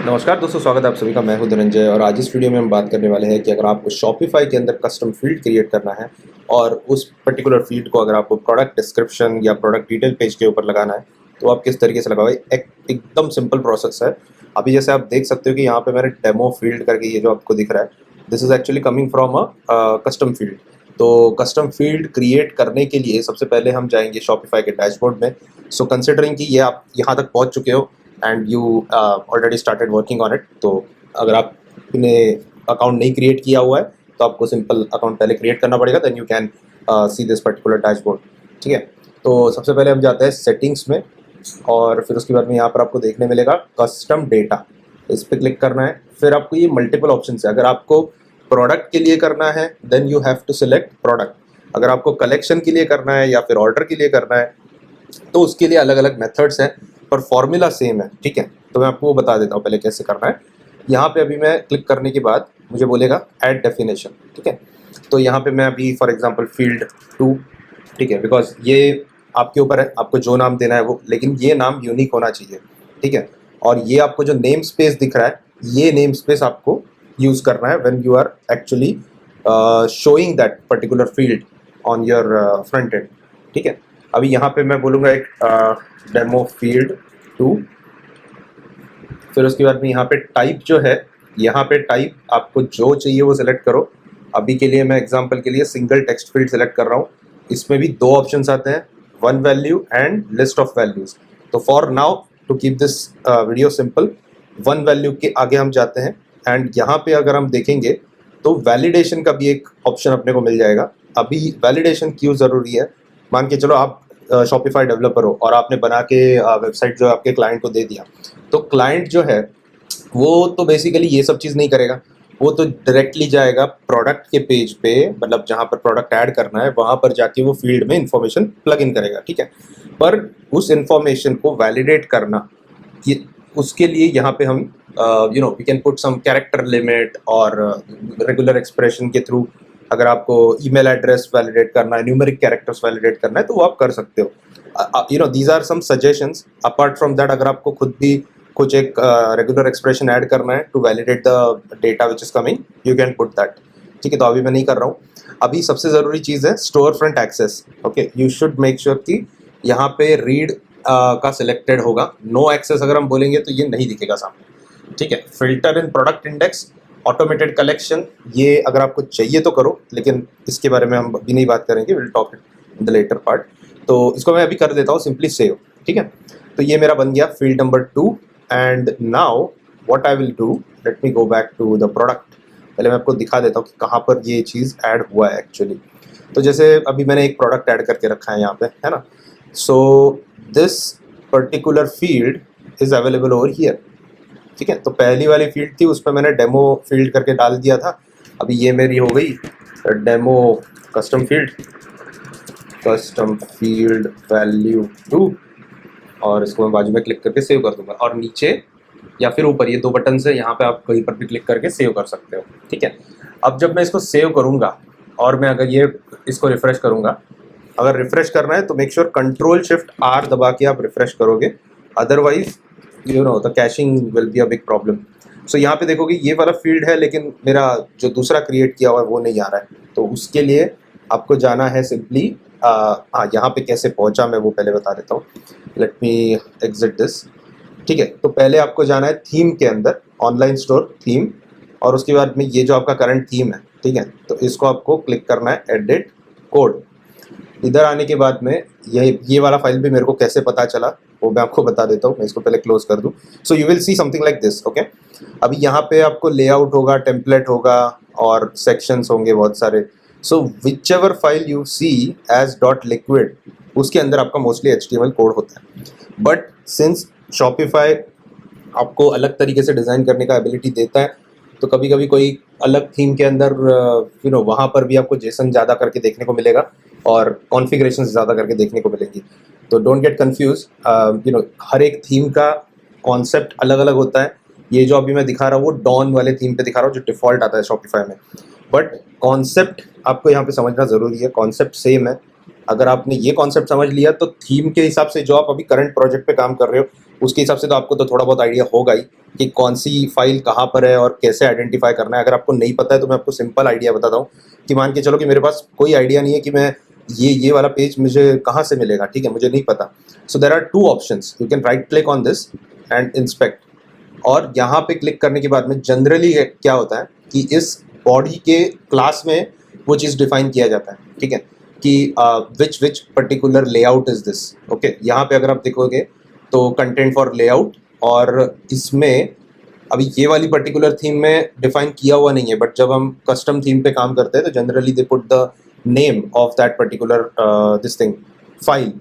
नमस्कार दोस्तों, स्वागत है आप सभी का। मैं हूं धनंजय और आज इस वीडियो में हम बात करने वाले हैं कि अगर आपको शॉपिफाई के अंदर कस्टम फील्ड क्रिएट करना है और उस पर्टिकुलर फील्ड को अगर आपको प्रोडक्ट डिस्क्रिप्शन या प्रोडक्ट डिटेल पेज के ऊपर लगाना है तो आप किस तरीके से लगाओगे। एकदम सिंपल प्रोसेस है। अभी जैसे आप देख सकते हो कि यहाँ पे मैंने डेमो फील्ड करके ये जो आपको दिख रहा है, this is actually coming from a custom field. तो कस्टम फील्ड क्रिएट करने के लिए सबसे पहले हम जाएंगे शॉपिफाई के डैशबोर्ड में। सो कंसिडरिंग कि ये आप यहाँ तक पहुँच चुके हो and you already started working on it, तो अगर आपने अकाउंट नहीं क्रिएट किया हुआ है तो आपको सिंपल अकाउंट पहले क्रिएट करना पड़ेगा, then you can see this particular dashboard. ठीक है, तो सबसे पहले हम जाते हैं सेटिंग्स में और फिर उसके बाद में यहाँ पर आपको देखने मिलेगा कस्टम डेटा। इस पर क्लिक करना है। फिर आपको ये मल्टीपल ऑप्शन है। अगर आपको प्रोडक्ट के लिए करना है then you have to select product. अगर आपको कलेक्शन के लिए करना है या फिर ऑर्डर के लिए करना है तो उसके लिए अलग अलग मेथड्स हैं, पर फॉर्मूला सेम है। ठीक है, तो मैं आपको वो बता देता हूँ पहले कैसे करना है। यहाँ पे अभी मैं क्लिक करने के बाद मुझे बोलेगा ऐड डेफिनेशन। ठीक है, तो यहाँ पे मैं अभी फॉर एग्जांपल फील्ड 2, ठीक है, बिकॉज ये आपके ऊपर है आपको जो नाम देना है वो, लेकिन ये नाम यूनिक होना चाहिए। ठीक है, और ये आपको जो नेम स्पेस दिख रहा है ये नेम स्पेस आपको यूज़ करना है when you are actually showing that particular field on your front end. ठीक है, अभी यहाँ पे मैं बोलूँगा एक डेमो फील्ड 2। फिर उसके बाद में यहाँ पे टाइप जो है, यहाँ पे टाइप आपको जो चाहिए वो सिलेक्ट करो। अभी के लिए मैं एग्जांपल के लिए सिंगल टेक्स्ट फील्ड सिलेक्ट कर रहा हूँ। इसमें भी दो ऑप्शंस आते हैं, one value and list of values. तो for now to keep this video simple, one value के आगे हम जाते हैं एंड यहाँ पे अगर हम देखेंगे तो वैलिडेशन का भी एक ऑप्शन अपने को मिल जाएगा। अभी वैलिडेशन क्यों ज़रूरी है, मान के चलो आप शॉपिफाई डेवलपर हो और आपने बना के वेबसाइट जो आपके क्लाइंट को दे दिया, तो क्लाइंट जो है वो तो बेसिकली ये सब चीज़ नहीं करेगा। वो तो डायरेक्टली जाएगा प्रोडक्ट के पेज पे, मतलब जहाँ पर प्रोडक्ट ऐड करना है वहाँ पर जाके वो फील्ड में इंफॉर्मेशन प्लग इन करेगा। ठीक है, पर उस इंफॉर्मेशन को वैलिडेट करना, ये उसके लिए यहाँ पे हम we can put some character limit और रेगुलर एक्सप्रेशन के थ्रू अगर आपको ईमेल एड्रेस वैलिडेट करना है, न्यूमेरिक कैरेक्टर्स वैलिडेट करना है तो वो आप कर सकते हो। These are some suggestions. Apart from that अगर आपको खुद भी कुछ एक रेगुलर एक्सप्रेशन ऐड करना है to validate the data which is coming, you can put that. ठीक है, तो अभी मैं नहीं कर रहा हूँ। अभी सबसे ज़रूरी चीज़ है storefront access. Okay, you should make sure कि यहाँ पे रीड का सिलेक्टेड होगा। नो एक्सेस अगर हम बोलेंगे तो ये नहीं दिखेगा सामने। ठीक है, filter in product index, automated collection, ये अगर आपको चाहिए तो करो, लेकिन इसके बारे में हम अभी नहीं बात करेंगे, will talk it in the later part. तो इसको मैं अभी कर देता हूँ सिंपली सेव। ठीक है, तो ये मेरा बन गया field number 2 and now what I will do, let me go back to the product. पहले मैं आपको दिखा देता हूँ कि कहाँ पर ये चीज़ ऐड हुआ है एक्चुअली। तो जैसे अभी मैंने एक प्रोडक्ट ऐड करके रखा है यहाँ पे, है ना। So this particular field is available over here. ठीक है, तो पहली वाली फील्ड थी उस पर मैंने डेमो फील्ड करके डाल दिया था। अभी ये मेरी हो गई डेमो कस्टम फील्ड वैल्यू 2 और इसको मैं बाजू में क्लिक करके सेव कर दूंगा और नीचे या फिर ऊपर ये दो बटन से यहाँ पे आप कहीं पर भी क्लिक करके सेव कर सकते हो। ठीक है, अब जब मैं इसको सेव करूँगा और मैं अगर ये इसको रिफ्रेश करूँगा, अगर रिफ्रेश करना है तो make sure control shift R दबा के आप रिफ्रेश करोगे, otherwise the caching will be a big problem. So यहाँ पे देखोगे ये वाला फील्ड है लेकिन मेरा जो दूसरा क्रिएट किया हुआ है वो नहीं आ रहा है। तो उसके लिए आपको जाना है सिंपली, हाँ यहाँ पे कैसे पहुँचा मैं वो पहले बता देता हूँ। Let me exit this. ठीक है, तो पहले आपको जाना है थीम के अंदर, ऑनलाइन स्टोर थीम, और उसके बाद में ये जो आपका करंट थीम है, ठीक है, तो इसको आपको क्लिक करना है एडिट कोड। इधर आने के बाद में ये वाला फाइल भी मेरे को कैसे पता चला वो मैं आपको बता देता हूँ। मैं इसको पहले क्लोज कर दूँ। So you will see something like this. Okay, अभी यहाँ पे आपको लेआउट होगा, टेम्पलेट होगा और सेक्शंस होंगे बहुत सारे। So whichever file you see as dot liquid, उसके अंदर आपका मोस्टली HTML कोड होता है। बट सिंस शॉपिफाई आपको अलग तरीके से डिज़ाइन करने का एबिलिटी देता है, तो कभी कभी कोई अलग थीम के अंदर वहाँ पर भी आपको जेसन ज़्यादा करके देखने को मिलेगा और कॉन्फ़िगरेशन ज़्यादा करके देखने को मिलेंगी। तो डोंट गेट कंफ्यूज, हर एक थीम का कॉन्सेप्ट अलग अलग होता है। ये जो अभी मैं दिखा रहा हूँ वो डॉन वाले थीम पे दिखा रहा हूँ जो डिफ़ॉल्ट आता है शॉपिफाई में, बट कॉन्सेप्ट आपको यहाँ पे समझना ज़रूरी है। कॉन्सेप्ट सेम है। अगर आपने ये कॉन्सेप्ट समझ लिया तो थीम के हिसाब से जो आप अभी करंट प्रोजेक्ट पे काम कर रहे हो उसके हिसाब से तो आपको तो थोड़ा बहुत आइडिया होगा ही कि कौन सी फाइल कहाँ पर है और कैसे आइडेंटिफाई करना है। अगर आपको नहीं पता है तो मैं आपको सिंपल आइडिया बताता हूँ कि मान के चलो कि मेरे पास कोई आइडिया नहीं है कि मैं ये वाला पेज मुझे कहाँ से मिलेगा, ठीक है, मुझे नहीं पता। So there are two options, you can right click on this and inspect. और यहाँ पे क्लिक करने के बाद में जनरली क्या होता है कि इस बॉडी के क्लास में वो चीज़ डिफाइन किया जाता है, ठीक है, कि which particular layout is this. Okay, यहाँ पे अगर आप देखोगे तो कंटेंट फॉर लेआउट, और इसमें अभी ये वाली पर्टिकुलर थीम में डिफाइन किया हुआ नहीं है, बट जब हम कस्टम थीम पे काम करते हैं तो generally they put the name of that particular this thing file.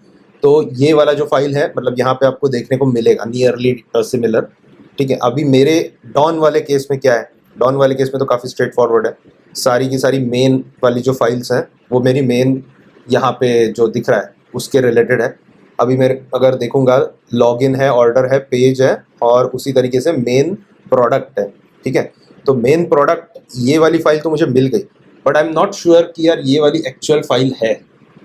तो ये वाला जो फाइल है, मतलब यहाँ पे आपको देखने को मिलेगा नियरली सिमिलर, ठीक है। अभी मेरे डॉन वाले केस में क्या है, डॉन वाले केस में तो काफ़ी स्ट्रेट फॉरवर्ड है, सारी की सारी मेन वाली जो फाइल्स हैं वो मेरी मेन यहाँ पे जो दिख रहा है उसके रिलेटेड है। अभी मेरे अगर देखूंगा, लॉगिन है, ऑर्डर है, पेज है, और उसी तरीके से मेन प्रोडक्ट है, ठीक है। तो मेन प्रोडक्ट ये वाली फाइल तो मुझे मिल गई, but I am not sure कि यार ये वाली एक्चुअल फाइल है,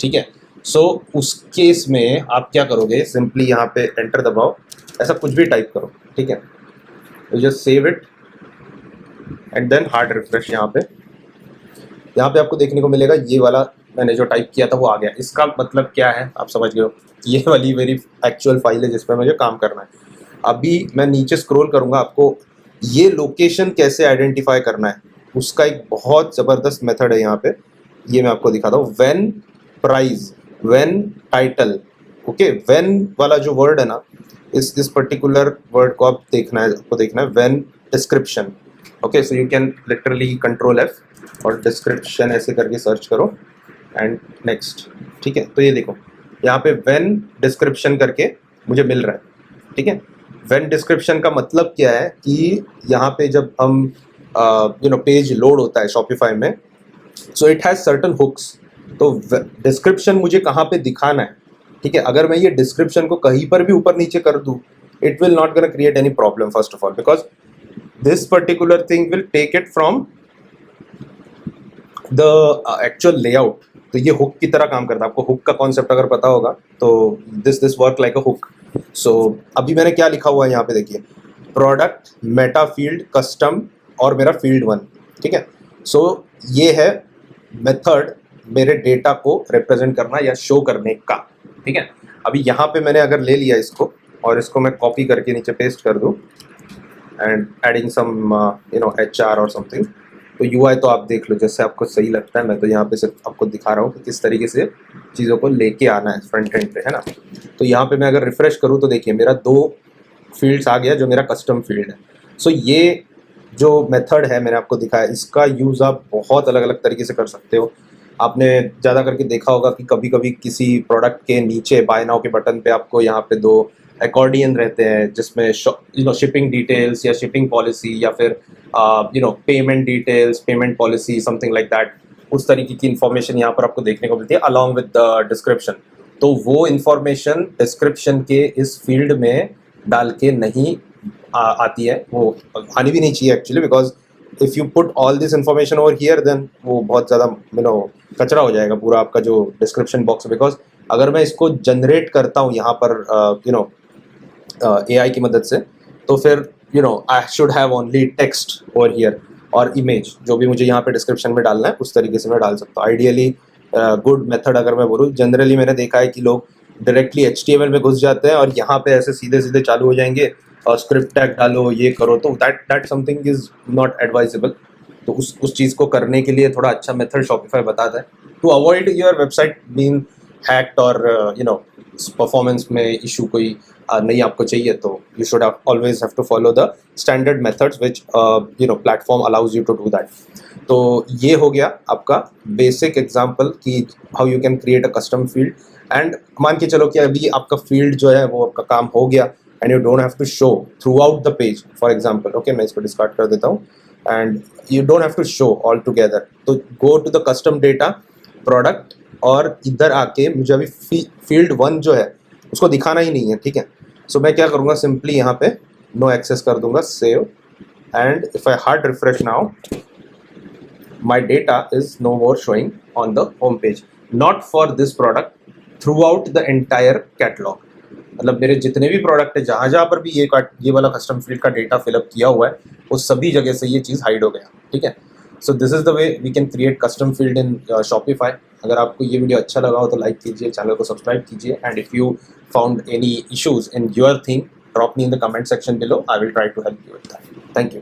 ठीक है। सो उस केस में आप क्या करोगे, सिंपली यहाँ पे एंटर दबाओ, ऐसा कुछ भी टाइप करो, ठीक है, you just save it and then hard refresh. यहाँ पे आपको देखने को मिलेगा ये वाला मैंने जो टाइप किया था वो आ गया। इसका मतलब क्या है आप समझ गए हो, ये वाली मेरी एक्चुअल फाइल है जिस पर मुझे काम करना है। अभी मैं नीचे स्क्रॉल करूँगा, आपको ये लोकेशन कैसे आइडेंटिफाई करना है उसका एक बहुत ज़बरदस्त मेथड है यहाँ पे, ये मैं आपको दिखाता हूँ। When price, when title, okay, when वाला जो वर्ड है ना, इस पर्टिकुलर वर्ड को आप देखना है, आपको देखना है when description. Okay, so you can literally control F और डिस्क्रिप्शन ऐसे करके सर्च करो एंड नेक्स्ट, ठीक है। तो ये देखो यहाँ पे व्हेन डिस्क्रिप्शन करके मुझे मिल रहा है, ठीक है। व्हेन डिस्क्रिप्शन का मतलब क्या है कि यहाँ पे जब हम पेज लोड होता है शॉपिफाई में, so it has certain hooks. तो डिस्क्रिप्शन मुझे कहाँ पे दिखाना है, ठीक है। अगर मैं ये डिस्क्रिप्शन को कहीं पर भी ऊपर नीचे कर दूँ, it will not gonna create any problem first of all, because this particular thing will take it from the actual layout. तो ये हुक की तरह काम करता है। आपको हुक का कॉन्सेप्ट अगर पता होगा तो this work like a hook. So अभी मैंने क्या लिखा हुआ है यहाँ पे देखिए, प्रोडक्ट, मेटा फील्ड, कस्टम और मेरा फील्ड 1, ठीक है। सो ये है मेथड मेरे डेटा को रिप्रेजेंट करना या शो करने का, ठीक है। अभी यहाँ पे मैंने अगर ले लिया इसको और इसको मैं कॉपी करके नीचे पेस्ट कर दूँ एंड एडिंग सम HR और समथिंग, तो UI तो आप देख लो जैसे आपको सही लगता है। मैं तो यहाँ पे सिर्फ आपको दिखा रहा हूँ कि किस तरीके से चीज़ों को लेके आना है फ्रंट एंड पे, है ना। तो यहाँ पे मैं अगर रिफ़्रेश करूँ तो देखिए मेरा 2 फील्ड्स आ गया जो मेरा कस्टम फील्ड है। सो ये जो मेथड है मैंने आपको दिखाया, इसका यूज़ आप बहुत अलग अलग तरीके से कर सकते हो। आपने ज़्यादा करके देखा होगा कि कभी कभी किसी प्रोडक्ट के नीचे बाय नाउ के बटन पे आपको यहाँ पे 2 एकॉर्डियन रहते हैं जिसमें शिपिंग डिटेल्स या शिपिंग पॉलिसी या फिर payment details, payment policy, something like that, उस तरीके की इन्फॉर्मेशन यहाँ पर आपको देखने को मिलती है अलॉन्ग विद द डिस्क्रिप्शन। तो वो इन्फॉर्मेशन डिस्क्रिप्शन के इस फील्ड में डाल के नहीं आती है, वो आनी भी नहीं चाहिए actually, because if you put all this information over here then वो बहुत ज़्यादा कचरा हो जाएगा पूरा आपका जो डिस्क्रिप्शन बॉक्स। बिकॉज अगर मैं इसको जनरेट करता हूँ यहाँ पर AI की मदद से, तो फिर I should have only text over here और इमेज, जो भी मुझे यहाँ पे डिस्क्रिप्शन में डालना है उस तरीके से मैं डाल सकता हूँ। आइडियली गुड मेथड अगर मैं बोलूँ, जनरली मैंने देखा है कि लोग डायरेक्टली HTML में घुस जाते हैं और यहाँ पे ऐसे सीधे सीधे चालू हो जाएंगे और स्क्रिप्ट टैग डालो, ये करो, तो that something is not advisable. तो उस चीज़ को करने के लिए थोड़ा अच्छा मेथड शॉपिफाई बताता है to avoid your website being hacked और परफॉर्मेंस में इशू कोई नहीं आपको चाहिए। तो you should always have to follow the standard methods which platform allows you to do that. तो ये हो गया आपका बेसिक एग्जांपल कि how you can create a custom field. And मान के चलो कि अभी आपका फील्ड जो है वो आपका काम हो गया and you don't have to show throughout the page, for example. Okay, मैं इसको डिस्कार्ड कर देता हूँ and you don't have to show all together. तो go to the custom data product और इधर आके मुझे अभी फील्ड 1 जो है उसको दिखाना ही नहीं है, ठीक है। सो मैं क्या करूँगा, सिंपली यहाँ पे नो एक्सेस कर दूंगा, save, and if I hard refresh now my data is no more showing on the home page, not for this product, throughout the entire catalogue. मतलब मेरे जितने भी प्रोडक्ट है जहाँ जहाँ पर भी ये वाला कस्टम फील्ड का डेटा फिलअप किया हुआ है वो सभी जगह से ये चीज़ हाइड हो गया, ठीक है। So this is the way we can create custom field in Shopify. अगर आपको ये वीडियो अच्छा लगा हो तो लाइक कीजिए, चैनल को सब्सक्राइब कीजिए, and if you found any issues in your thing drop me in the comment section below, I will try to help you with that. Thank you.